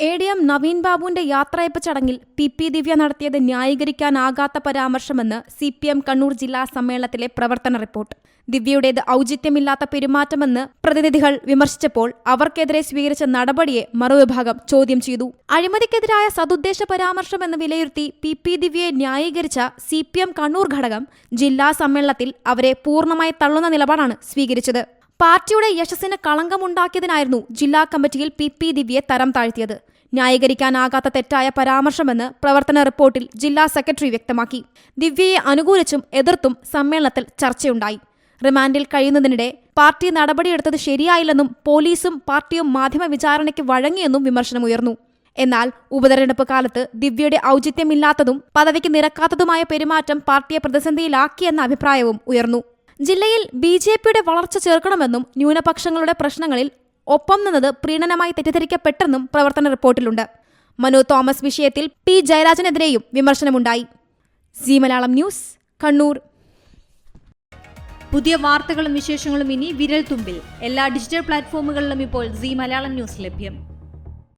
ADM Naveen ബാബുവിന്റെ യാത്രയയപ്പ് ചടങ്ങിൽ പി ദിവ്യ നടത്തിയത് ന്യായീകരിക്കാനാകാത്ത പരാമർശമെന്ന് CPM കണ്ണൂർ ജില്ലാ സമ്മേളനത്തിലെ പ്രവർത്തന റിപ്പോർട്ട്. ദിവ്യയുടേത് ഔചിത്യമില്ലാത്ത പെരുമാറ്റമെന്ന് പ്രതിനിധികൾ വിമർശിച്ചപ്പോൾ അവർക്കെതിരെ സ്വീകരിച്ച നടപടിയെ മറുവിഭാഗം ചോദ്യം ചെയ്തു. അഴിമതിക്കെതിരായ സതുദ്ദേശ പരാമർശമെന്ന് വിലയിരുത്തി പി ദിവ്യയെ ന്യായീകരിച്ച CPM കണ്ണൂർ ഘടകം ജില്ലാ സമ്മേളനത്തിൽ അവരെ പൂർണ്ണമായി തള്ളുന്ന നിലപാടാണ് സ്വീകരിച്ചത്. പാർട്ടിയുടെ യശസ്സിന് കളങ്കമുണ്ടാക്കിയതിനായിരുന്നു ജില്ലാ കമ്മിറ്റിയിൽ പി ദിവ്യയെ തരം താഴ്ത്തിയത്. ന്യായീകരിക്കാനാകാത്ത തെറ്റായ പരാമർശമെന്ന് പ്രവർത്തന റിപ്പോർട്ടിൽ ജില്ലാ സെക്രട്ടറി വ്യക്തമാക്കി. ദിവ്യയെ അനുകൂലിച്ചും എതിർത്തും സമ്മേളനത്തിൽ ചർച്ചയുണ്ടായി. റിമാൻഡിൽ കഴിയുന്നതിനിടെ പാർട്ടി നടപടിയെടുത്തത് ശരിയായില്ലെന്നും പോലീസും പാർട്ടിയും മാധ്യമ വിചാരണയ്ക്ക് വഴങ്ങിയെന്നും വിമർശനമുയർന്നു. എന്നാൽ ഉപതെരഞ്ഞെടുപ്പ് കാലത്ത് ദിവ്യയുടെ ഔചിത്യമില്ലാത്തതും പദവിക്ക് നിരക്കാത്തതുമായ പെരുമാറ്റം പാർട്ടിയെ പ്രതിസന്ധിയിലാക്കിയെന്ന അഭിപ്രായവും ഉയർന്നു. ജില്ലയിൽ BJPയുടെ വളർച്ച ചേർക്കണമെന്നും ന്യൂനപക്ഷങ്ങളുടെ പ്രശ്നങ്ങളിൽ ഒപ്പം നിന്നത് പ്രീണനമായി തെറ്റിദ്ധരിക്കപ്പെട്ടെന്നും പ്രവർത്തന റിപ്പോർട്ടിലുണ്ട്. മനു തോമസ് വിഷയത്തിൽ P ജയരാജനെതിരെയും വിമർശനമുണ്ടായി. സി മലയാളം ന്യൂസ്, കണ്ണൂർ. പുതിയ വാർത്തകളും വിശേഷങ്ങളും ഇനി വിരൽ തുമ്പിൽ. എല്ലാ ഡിജിറ്റൽ പ്ലാറ്റ്ഫോമുകളിലും ഇപ്പോൾ സി മലയാളം ന്യൂസ് ലഭ്യം.